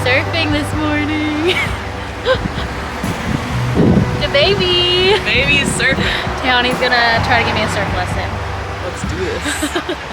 surfing this morning. The baby. Baby's surfing. Tiani's gonna try to give me a surf lesson. Let's do this.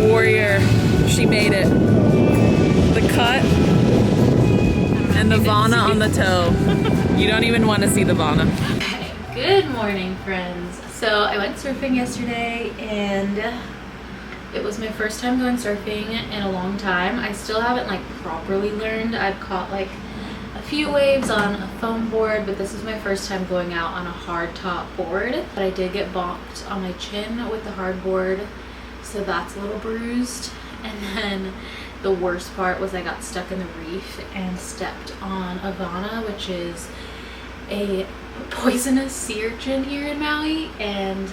Warrior, she made it. The cut and the Vana on the toe. You don't even want to see the Vana. Okay, good morning, friends. So I went surfing yesterday and it was my first time going surfing in a long time. I still haven't like properly learned. I've caught like a few waves on a foam board, but this is my first time going out on a hard top board. But I did get bonked on my chin with the hard board, so that's a little bruised. And then the worst part was I got stuck in the reef and stepped on a Vana, which is a poisonous sea urchin here in Maui. And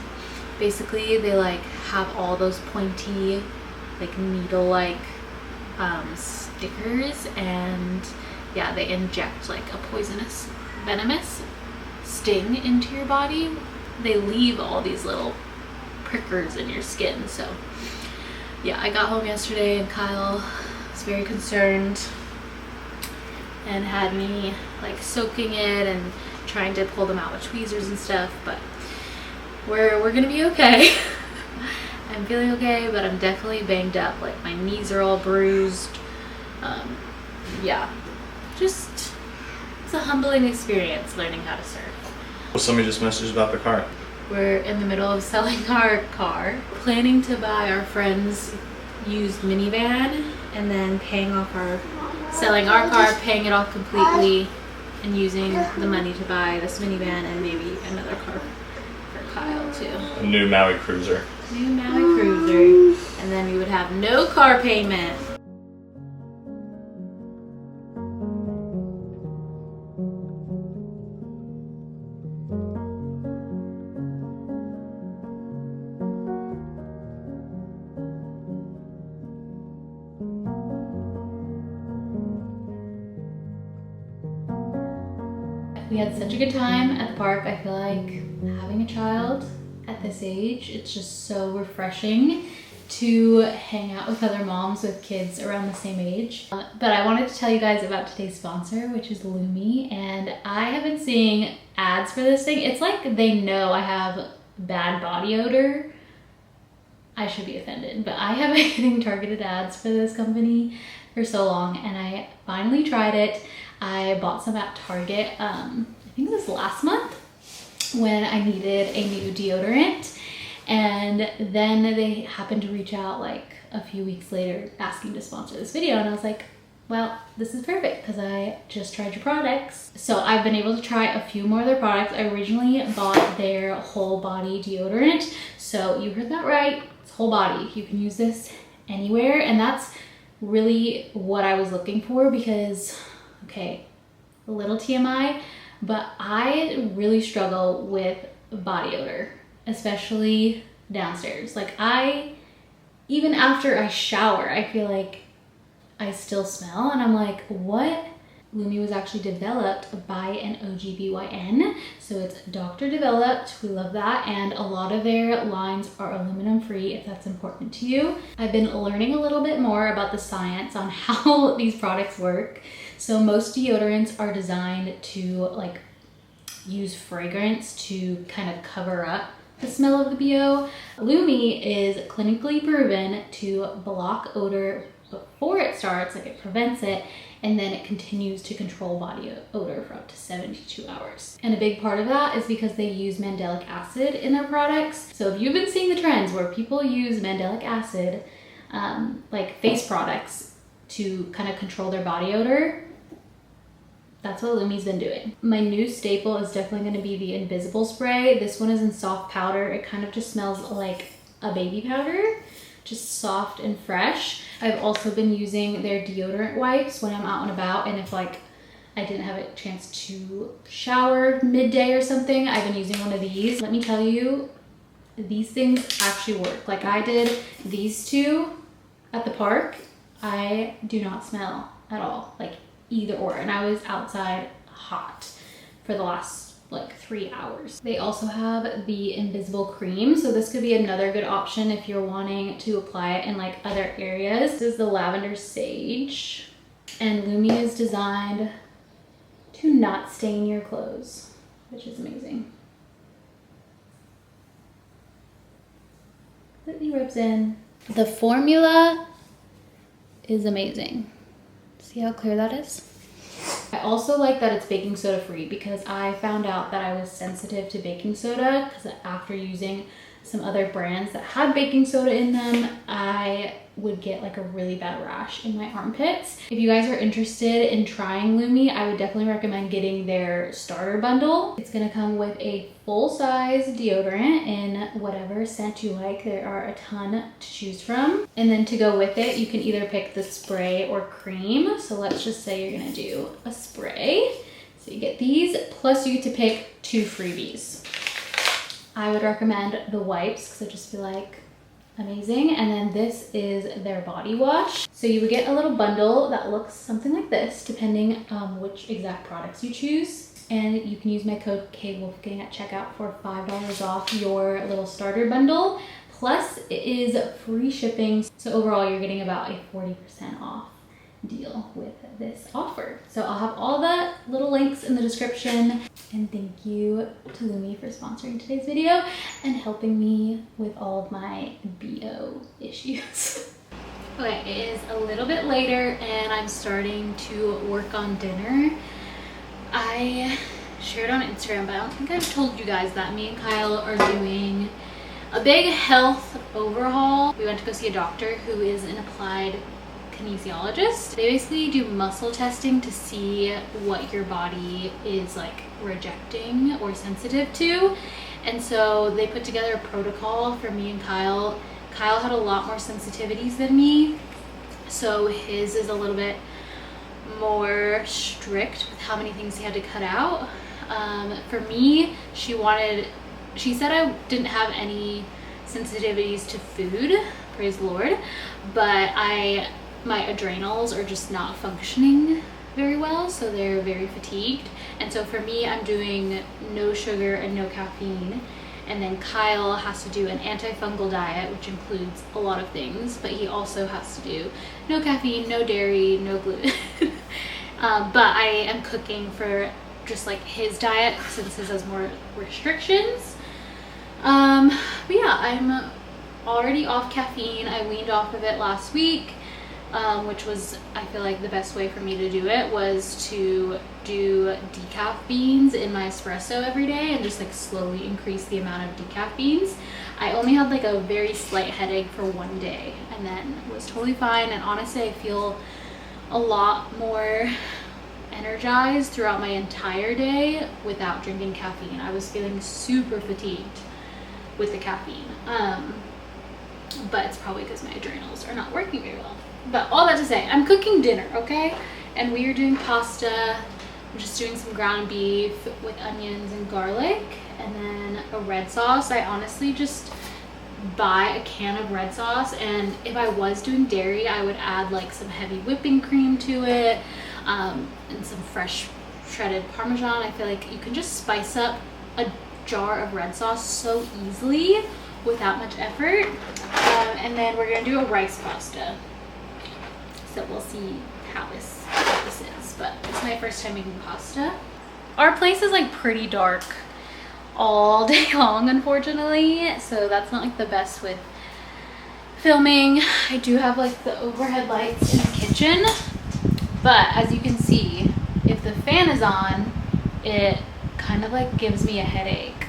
basically they like have all those pointy like needle like stickers, and yeah, they inject like a poisonous venomous sting into your body. They leave all these little prickers in your skin. So yeah, I got home yesterday and Kyle was very concerned and had me like soaking it and trying to pull them out with tweezers and stuff, but we're gonna be okay. I'm feeling okay, but I'm definitely banged up. Like my knees are all bruised. Yeah, just it's a humbling experience learning how to surf. Well, somebody just messaged about the car. We're in the middle of selling our car, planning to buy our friend's used minivan, and then selling our car, paying it off completely, and using the money to buy this minivan and maybe another car for Kyle too. A new Maui Cruiser. New Maui Cruiser. And then we would have no car payment. We had such a good time at the park. I feel like having a child at this age, it's just so refreshing to hang out with other moms with kids around the same age. But I wanted to tell you guys about today's sponsor, which is Lumi. And I have been seeing ads for this thing. It's like they know I have bad body odor. I should be offended, but I have been getting targeted ads for this company for so long, and I finally tried it. I bought some at Target, I think it was last month when I needed a new deodorant, and then they happened to reach out like a few weeks later asking to sponsor this video, and I was like, well, this is perfect because I just tried your products. So I've been able to try a few more of their products. I originally bought their whole body deodorant, so you heard that right, it's whole body. You can use this anywhere, and that's really what I was looking for because, okay, a little TMI, but I really struggle with body odor, especially downstairs. Like even after I shower, I feel like I still smell, and I'm like, what? Lumi was actually developed by an OGBYN, so it's doctor developed. We love that, and a lot of their lines are aluminum free if that's important to you. I've been learning a little bit more about the science on how these products work. So most deodorants are designed to like use fragrance to kind of cover up the smell of the BO. Lumi is clinically proven to block odor before it starts, like it prevents it, and then it continues to control body odor for up to 72 hours. And a big part of that is because they use mandelic acid in their products. So if you've been seeing the trends where people use mandelic acid, like face products, to kind of control their body odor, That's what Lumi's been doing. My new staple is definitely going to be the invisible spray. This one is in soft powder. It kind of just smells like a baby powder, just soft and fresh. I've also been using their deodorant wipes when I'm out and about, and if like I didn't have a chance to shower midday or something, I've been using one of these. Let me tell you, these things actually work. Like I did these two at the park. I do not smell at all, like either or, and I was outside hot for the last like 3 hours. They also have the invisible cream, so this could be another good option if you're wanting to apply it in like other areas. This is the lavender sage, and Lumi is designed to not stain your clothes, which is amazing. Completely rubs in. The formula is amazing. See how clear that is? I also like that it's baking soda free, because I found out that I was sensitive to baking soda because after using some other brands that had baking soda in them, I would get like a really bad rash in my armpits. If you guys are interested in trying Lumi, I would definitely recommend getting their starter bundle. It's gonna come with a full-size deodorant in whatever scent you like. There are a ton to choose from. And then to go with it, you can either pick the spray or cream. So let's just say you're gonna do a spray. So you get these, plus you get to pick 2 freebies. I would recommend the wipes because I just feel like amazing. And then this is their body wash. So you would get a little bundle that looks something like this, depending which exact products you choose. And you can use my code Wolfgang at checkout for $5 off your little starter bundle. Plus it is free shipping. So overall you're getting about a 40% off deal with this offer. So I'll have all the little links in the description. And thank you to Lumi for sponsoring today's video and helping me with all of my BO issues. Okay, it is a little bit later and I'm starting to work on dinner. I shared on Instagram, but I don't think I've told you guys that me and Kyle are doing a big health overhaul. We went to go see a doctor who is an applied kinesiologist. They basically do muscle testing to see what your body is like rejecting or sensitive to. And so they put together a protocol for me and Kyle. Kyle had a lot more sensitivities than me, so his is a little bit more strict with how many things he had to cut out. For me, she said I didn't have any sensitivities to food, praise the Lord, but my adrenals are just not functioning very well, so they're very fatigued. And so for me, I'm doing no sugar and no caffeine. And then Kyle has to do an antifungal diet, which includes a lot of things, but he also has to do no caffeine, no dairy, no gluten. But I am cooking for just like his diet since his has more restrictions. But yeah, I'm already off caffeine. I weaned off of it last week. Which was, I feel like the best way for me to do it was to do decaf beans in my espresso every day and just like slowly increase the amount of decaf beans. I only had like a very slight headache for one day and then was totally fine. And honestly, I feel a lot more energized throughout my entire day without drinking caffeine. I was feeling super fatigued with the caffeine. But it's probably because my adrenals are not working very well. But all that to say, I'm cooking dinner, okay? And we are doing pasta. I'm just doing some ground beef with onions and garlic, and then a red sauce. I honestly just buy a can of red sauce, and if I was doing dairy, I would add like some heavy whipping cream to it, and some fresh shredded Parmesan. I feel like you can just spice up a jar of red sauce so easily without much effort. And then we're gonna do a rice pasta. So we'll see how this is, but it's my first time making pasta. Our place is like pretty dark all day long, unfortunately, so that's not like the best with filming. I do have like the overhead lights in the kitchen, but as you can see, if the fan is on, it kind of like gives me a headache.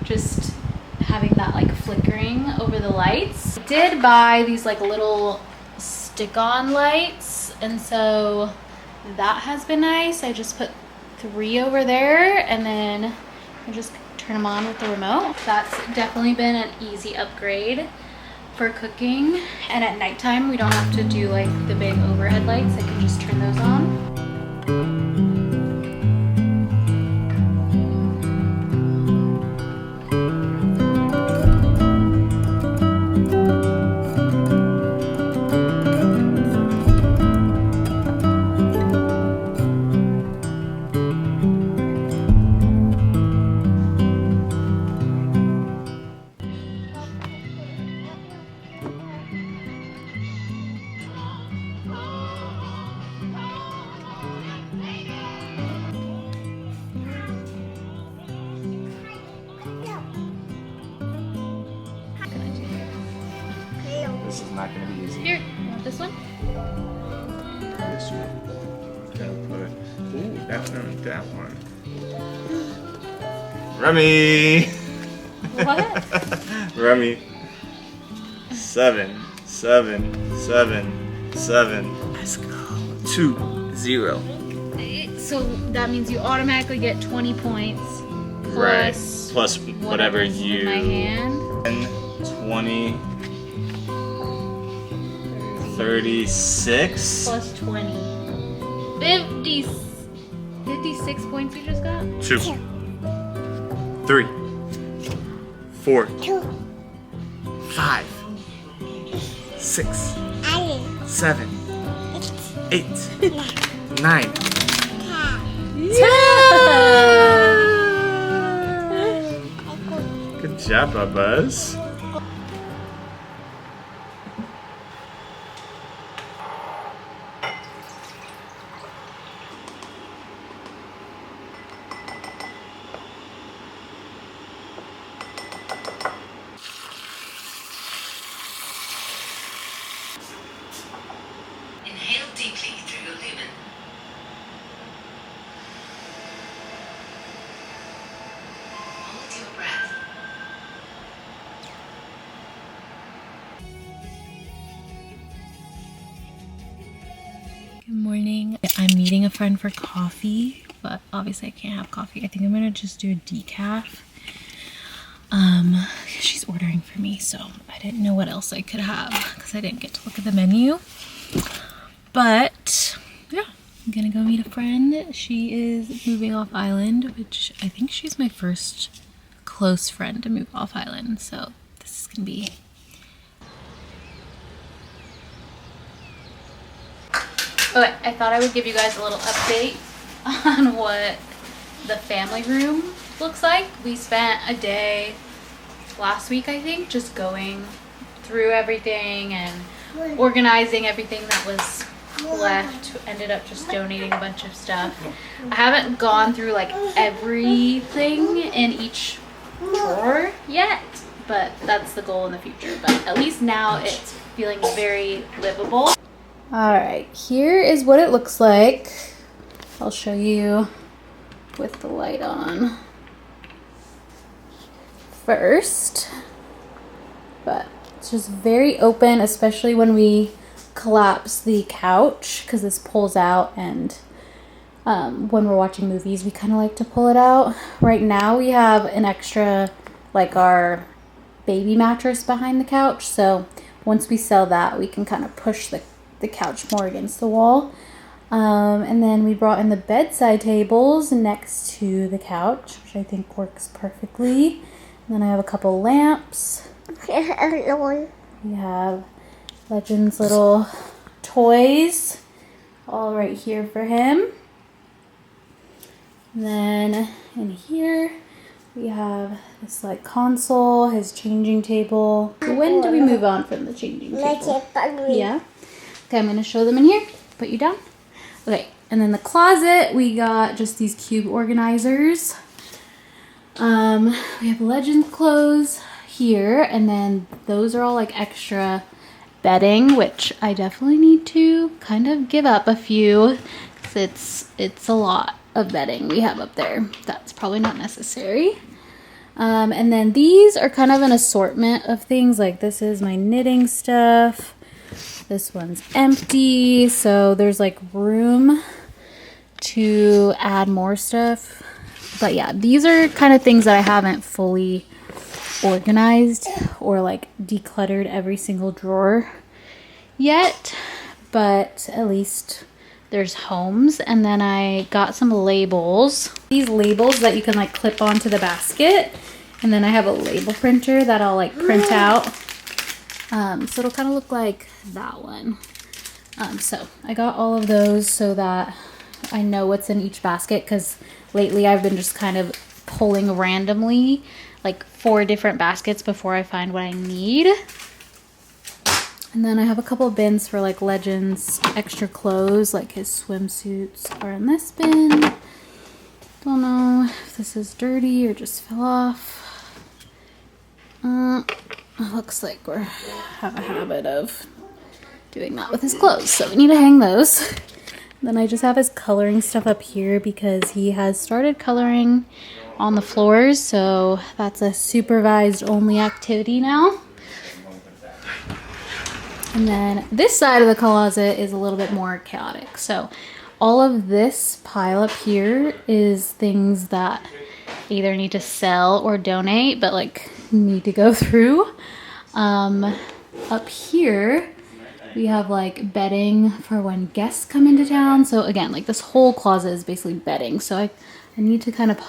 Just having that like flickering over the lights. I did buy these like little stick-on lights, and so that has been nice. I just put 3 over there, and then I just turn them on with the remote. That's definitely been an easy upgrade for cooking. And at nighttime, we don't have to do like the big overhead lights. I can just turn those on. This is not gonna be easy. Here, you want this one? This one. Gotta put it. Ooh, definitely that one. Remy! What? Remy. 7, 7, 7, 7. Let's go. 2, 0. So that means you automatically get 20 points. Right. Plus Plus whatever whatever's in you. my hand. 10, 20, 36. Plus 20. 50, 56 points you just got? 2, 3, 4, 5, 6, 7, 8, 9, 10. Good job, Buzz. Inhale deeply through your lumen. Hold your breath. Good morning. I'm meeting a friend for coffee, but obviously I can't have coffee. I think I'm gonna just do a decaf. She's ordering for me, so I didn't know what else I could have because I didn't get to look at the menu. But yeah, I'm gonna go meet a friend. She is moving off island, which I think she's my first close friend to move off island. So this is gonna be. Okay, I thought I would give you guys a little update on what the family room looks like. We spent a day last week, I think, just going through everything and organizing everything that was left. Ended up just donating a bunch of stuff. I haven't gone through like everything in each drawer yet, but that's the goal in the future. But at least now it's feeling very livable. All right, here is what it looks like. I'll show you with the light on first, but it's just very open, especially when we collapse the couch because this pulls out, and when we're watching movies we kind of like to pull it out. Right now we have an extra, like, our baby mattress behind the couch, so once we sell that we can kind of push the couch more against the wall. And then we brought in the bedside tables next to the couch, which I think works perfectly. And then I have a couple lamps. We have Legend's little toys all right here for him. And then in here we have this like console, his changing table. When do we move on from the changing table? Yeah. Okay, I'm gonna show them in here. Put you down. Okay, and then the closet, we got just these cube organizers. We have Legend clothes here, and then those are all like extra bedding, which I definitely need to kind of give up a few, because it's a lot of bedding we have up there. That's probably not necessary. And then these are kind of an assortment of things. Like, this is my knitting stuff. This one's empty, so there's like room to add more stuff. But yeah, these are kind of things that I haven't fully organized or like decluttered every single drawer yet, but at least there's homes. And then I got some labels, these labels that you can like clip onto the basket, and then I have a label printer that I'll like print out, so it'll kind of look like that one. So I got all of those so that I know what's in each basket, because lately I've been just kind of pulling randomly like 4 different baskets before I find what I need. And then I have a couple of bins for like Legends extra clothes, like his swimsuits are in this bin. Don't know if this is dirty or just fell off. Looks like we have a habit of doing that with his clothes, so we need to hang those. Then I just have his coloring stuff up here because he has started coloring on the floors, so that's a supervised only activity now. And then this side of the closet is a little bit more chaotic. So all of this pile up here is things that either need to sell or donate, but like need to go through. Up here we have like bedding for when guests come into town. So again, like this whole closet is basically bedding. So I need to kind of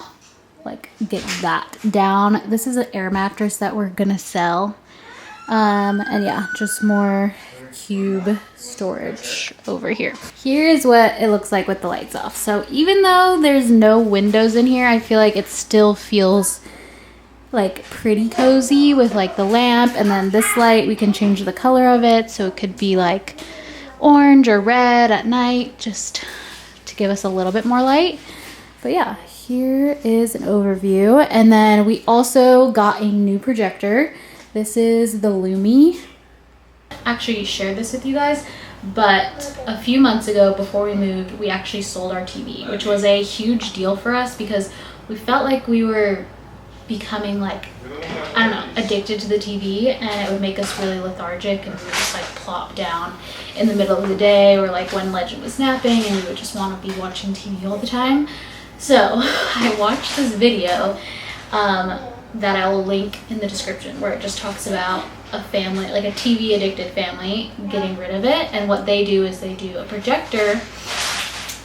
like get that down. This is an air mattress that we're gonna sell. And yeah, just more cube storage over here. Here's what it looks like with the lights off. So even though there's no windows in here, I feel like it still feels like pretty cozy with like the lamp, and then this light, we can change the color of it. So it could be like orange or red at night, just to give us a little bit more light. But yeah, here is an overview. And then we also got a new projector. This is the Lumi. Actually shared this with you guys, but a few months ago before we moved, we actually sold our TV, which was a huge deal for us because we felt like we were becoming like, I don't know, addicted to the TV, and it would make us really lethargic, and we would just like plop down in the middle of the day, or like when Legend was napping, and we would just want to be watching TV all the time. So I watched this video that I will link in the description, where it just talks about a family, like a TV addicted family, getting rid of it. And what they do is they do a projector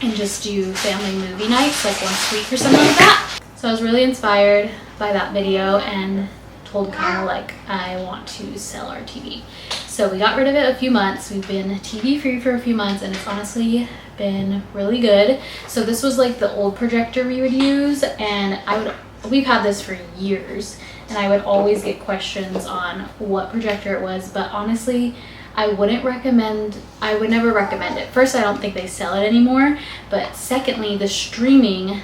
and just do family movie nights like once a week or something like that. So I was really inspired by that video and told Kyle like, I want to sell our TV. So we got rid of it a few months. We've been TV free for a few months, and it's honestly been really good. So this was like the old projector we would use, and we've had this for years, and I would always get questions on what projector it was, but honestly, I would never recommend it. First, I don't think they sell it anymore, but secondly, the streaming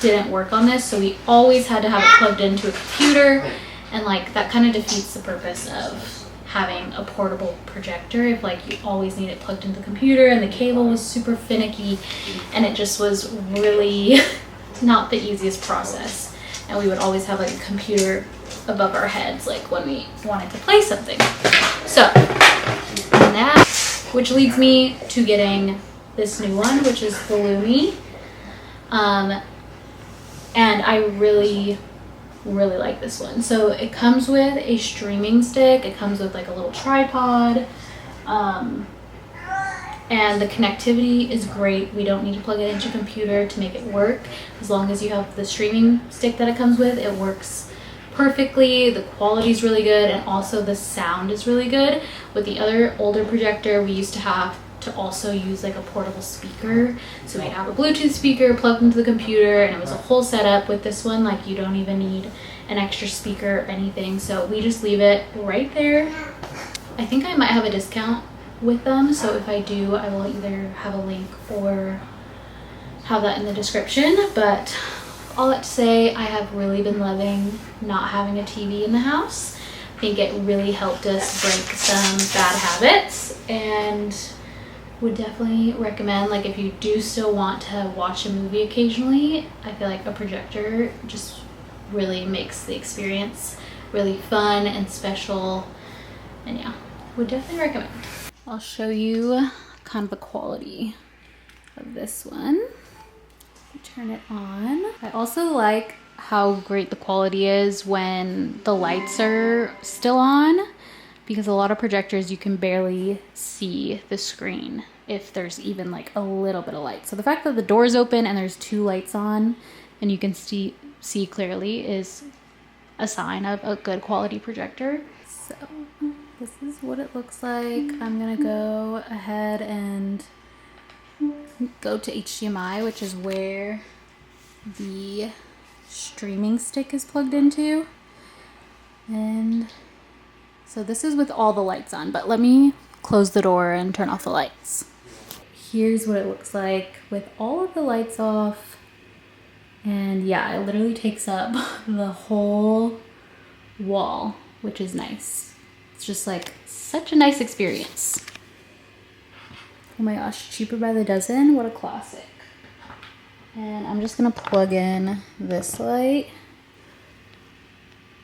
didn't work on this, so we always had to have it plugged into a computer, and like that kind of defeats the purpose of having a portable projector if like you always need it plugged into the computer, and the cable was super finicky, and it just was really not the easiest process. And we would always have like a computer above our heads, like when we wanted to play something. So now, which leads me to getting this new one, which is the Lumi. And I really like this one. So it comes with a streaming stick. It comes with like a little tripod. And the connectivity is great. We don't need to plug it into a computer to make it work. As long as you have the streaming stick that it comes with, it works perfectly. The quality is really good, and also the sound is really good. With the other older projector, we used to have to also use like a portable speaker. So we'd have a Bluetooth speaker plugged into the computer, and it was a whole setup. With this one, like you don't even need an extra speaker or anything. So we just leave it right there. I think I might have a discount with them, so if I do, I will either have a link or have that in the description. But all that to say, I have really been loving not having a TV in the house. I think it really helped us break some bad habits, and would definitely recommend, like if you do still want to watch a movie occasionally, I feel like a projector just really makes the experience really fun and special, and yeah, would definitely recommend. I'll show you kind of the quality of this one. Turn it on. I also like how great the quality is when the lights are still on, because a lot of projectors you can barely see the screen if there's even like a little bit of light. So the fact that the door is open and there's 2 lights on and you can see clearly is a sign of a good quality projector. So this is what it looks like. I'm gonna go ahead and go to HDMI, which is where the streaming stick is plugged into. And so this is with all the lights on, but let me close the door and turn off the lights. Here's what it looks like with all of the lights off. And yeah, it literally takes up the whole wall, which is nice. It's just like such a nice experience. Oh my gosh, cheaper by the dozen. What a classic. And I'm just gonna plug in this light.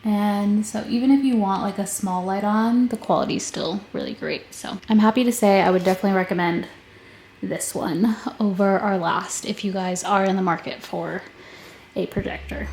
And so even if you want like a small light on, the quality is still really great. So I'm happy to say I would definitely recommend this one over our last if you guys are in the market for a projector.